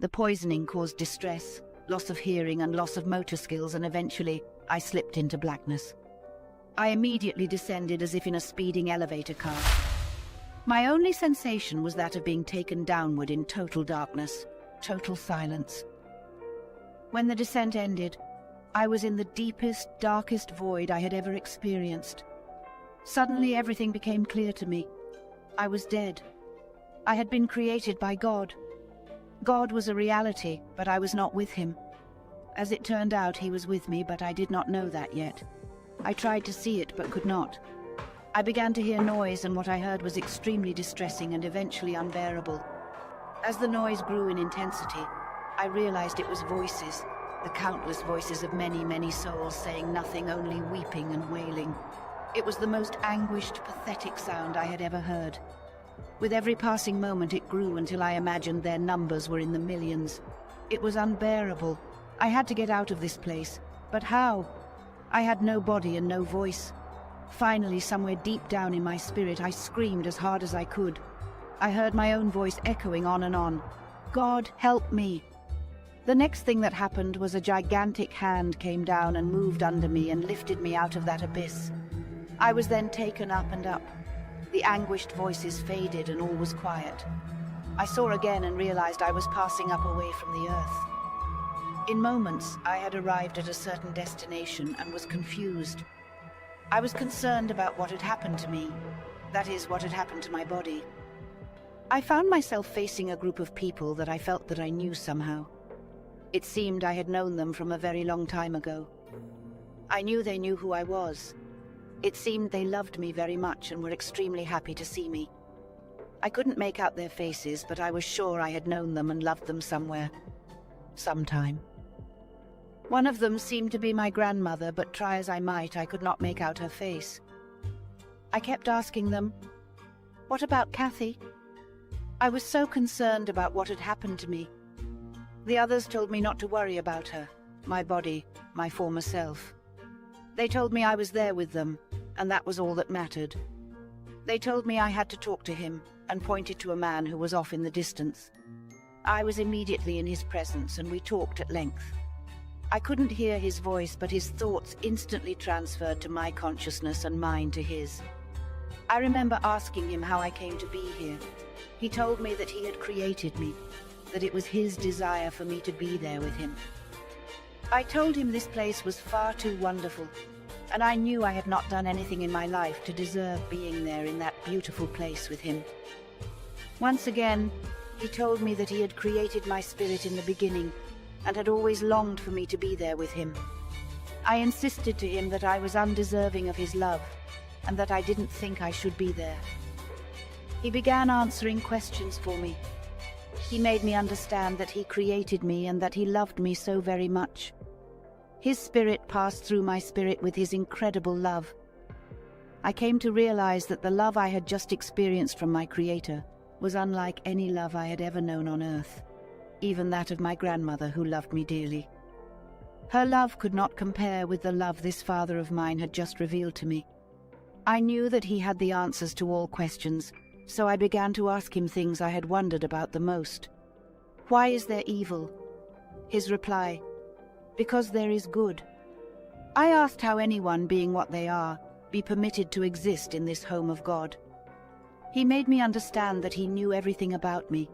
The poisoning caused distress, loss of hearing and loss of motor skills, and eventually I slipped into blackness. I immediately descended as if in a speeding elevator car. My only sensation was that of being taken downward in total darkness, total silence. When the descent ended, I was in the deepest, darkest void I had ever experienced. Suddenly everything became clear to me. I was dead. I had been created by God. God was a reality, but I was not with him. As it turned out, he was with me, but I did not know that yet. I tried to see it, but could not. I began to hear noise, and what I heard was extremely distressing and eventually unbearable. As the noise grew in intensity, I realized it was voices, the countless voices of many, many souls saying nothing, only weeping and wailing. It was the most anguished, pathetic sound I had ever heard. With every passing moment it grew until I imagined their numbers were in the millions. It was unbearable. I had to get out of this place. But how? I had no body and no voice. Finally, somewhere deep down in my spirit, I screamed as hard as I could. I heard my own voice echoing on and on. God, help me! The next thing that happened was a gigantic hand came down and moved under me and lifted me out of that abyss. I was then taken up and up. The anguished voices faded and all was quiet. I saw again and realized I was passing up away from the earth. In moments, I had arrived at a certain destination and was confused. I was concerned about what had happened to me. That is, what had happened to my body. I found myself facing a group of people that I felt that I knew somehow. It seemed I had known them from a very long time ago. I knew they knew who I was. It seemed they loved me very much and were extremely happy to see me. I couldn't make out their faces, but I was sure I had known them and loved them somewhere. Sometime. One of them seemed to be my grandmother, but try as I might, I could not make out her face. I kept asking them, "What about Kathy?" I was so concerned about what had happened to me. The others told me not to worry about her, my body, my former self. They told me I was there with them, and that was all that mattered. They told me I had to talk to him, and pointed to a man who was off in the distance. I was immediately in his presence, and we talked at length. I couldn't hear his voice, but his thoughts instantly transferred to my consciousness and mine to his. I remember asking him how I came to be here. He told me that he had created me, that it was his desire for me to be there with him. I told him this place was far too wonderful, and I knew I had not done anything in my life to deserve being there in that beautiful place with him. Once again, he told me that he had created my spirit in the beginning and had always longed for me to be there with him. I insisted to him that I was undeserving of his love and that I didn't think I should be there. He began answering questions for me. He made me understand that he created me and that he loved me so very much. His spirit passed through my spirit with his incredible love. I came to realize that the love I had just experienced from my Creator was unlike any love I had ever known on earth, even that of my grandmother who loved me dearly. Her love could not compare with the love this father of mine had just revealed to me. I knew that he had the answers to all questions, so I began to ask him things I had wondered about the most. Why is there evil? His reply, because there is good. I asked how anyone, being what they are, be permitted to exist in this home of God. He made me understand that he knew everything about me,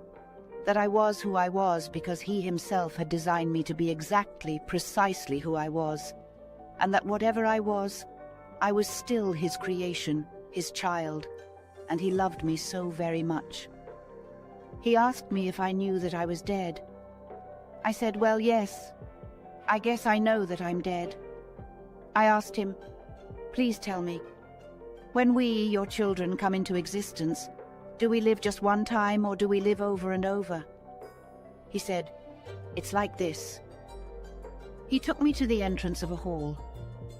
that I was who I was because he himself had designed me to be exactly, precisely who I was, and that whatever I was still his creation, his child, and he loved me so very much. He asked me if I knew that I was dead. I said, well, yes. I guess I know that I'm dead. I asked him, please tell me, when we, your children, come into existence, do we live just one time or do we live over and over? He said, it's like this. He took me to the entrance of a hall.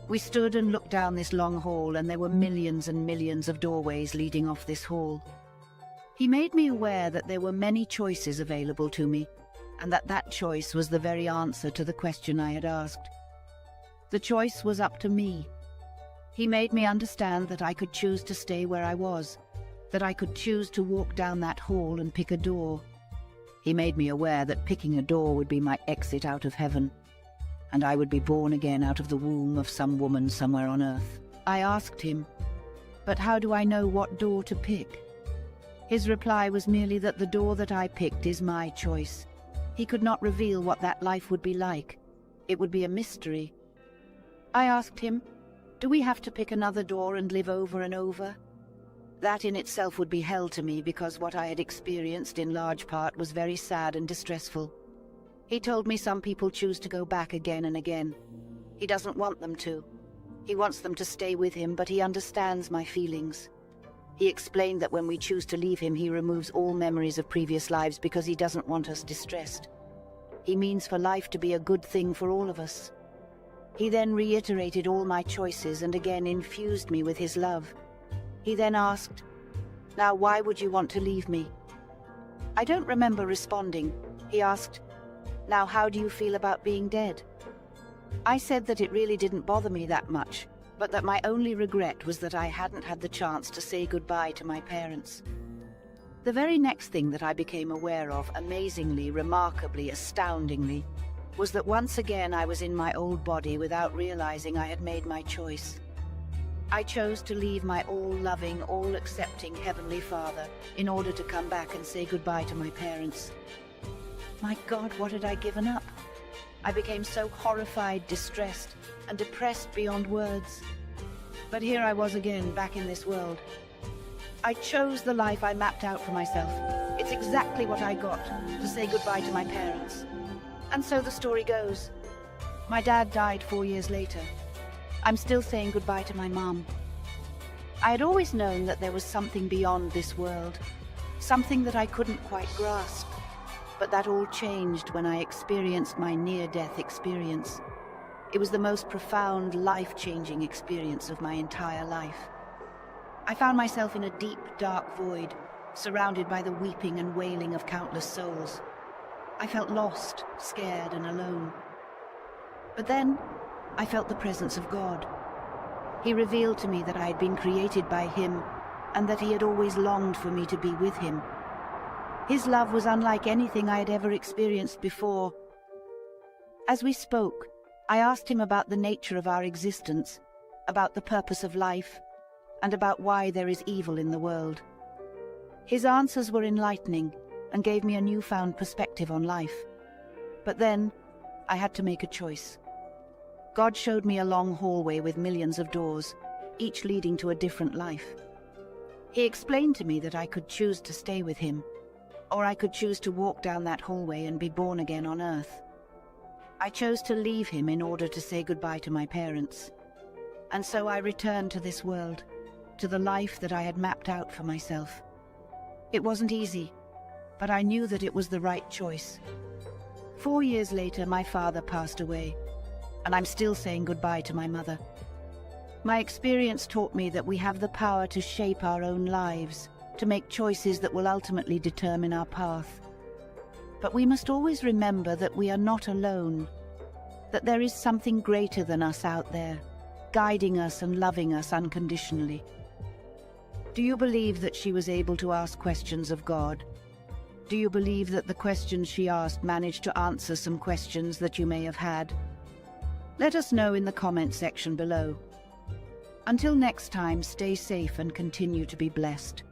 We stood and looked down this long hall, and there were millions and millions of doorways leading off this hall. He made me aware that there were many choices available to me, and that choice was the very answer to the question I had asked. The choice was up to me. He made me understand that I could choose to stay where I was, that I could choose to walk down that hall and pick a door. He made me aware that picking a door would be my exit out of heaven, and I would be born again out of the womb of some woman somewhere on earth. I asked him, "But how do I know what door to pick?" His reply was merely that the door that I picked is my choice. He could not reveal what that life would be like. It would be a mystery. I asked him, "Do we have to pick another door and live over and over?" That in itself would be hell to me, because what I had experienced in large part was very sad and distressful. He told me some people choose to go back again and again. He doesn't want them to. He wants them to stay with him, but he understands my feelings. He explained that when we choose to leave him, he removes all memories of previous lives because he doesn't want us distressed. He means for life to be a good thing for all of us. He then reiterated all my choices and again infused me with his love. He then asked, "Now why would you want to leave me?" I don't remember responding. He asked, "Now how do you feel about being dead?" I said that it really didn't bother me that much, but that my only regret was that I hadn't had the chance to say goodbye to my parents. The very next thing that I became aware of, amazingly, remarkably, astoundingly, was that once again I was in my old body without realizing I had made my choice. I chose to leave my all-loving, all-accepting Heavenly Father in order to come back and say goodbye to my parents. My God, what had I given up? I became so horrified, distressed, and depressed beyond words. But here I was again, back in this world. I chose the life I mapped out for myself. It's exactly what I got, to say goodbye to my parents. And so the story goes. My dad died 4 years later. I'm still saying goodbye to my mom. I had always known that there was something beyond this world, something that I couldn't quite grasp. But that all changed when I experienced my near-death experience. It was the most profound, life-changing experience of my entire life. I found myself in a deep, dark void, surrounded by the weeping and wailing of countless souls. I felt lost, scared, and alone. But then, I felt the presence of God. He revealed to me that I had been created by Him, and that He had always longed for me to be with Him. His love was unlike anything I had ever experienced before. As we spoke, I asked him about the nature of our existence, about the purpose of life, and about why there is evil in the world. His answers were enlightening and gave me a newfound perspective on life. But then, I had to make a choice. God showed me a long hallway with millions of doors, each leading to a different life. He explained to me that I could choose to stay with Him, or I could choose to walk down that hallway and be born again on earth. I chose to leave Him in order to say goodbye to my parents. And so I returned to this world, to the life that I had mapped out for myself. It wasn't easy, but I knew that it was the right choice. 4 years later, my father passed away, and I'm still saying goodbye to my mother. My experience taught me that we have the power to shape our own lives, to make choices that will ultimately determine our path. But we must always remember that we are not alone, that there is something greater than us out there, guiding us and loving us unconditionally. Do you believe that she was able to ask questions of God? Do you believe that the questions she asked managed to answer some questions that you may have had? Let us know in the comment section below. Until next time, stay safe and continue to be blessed.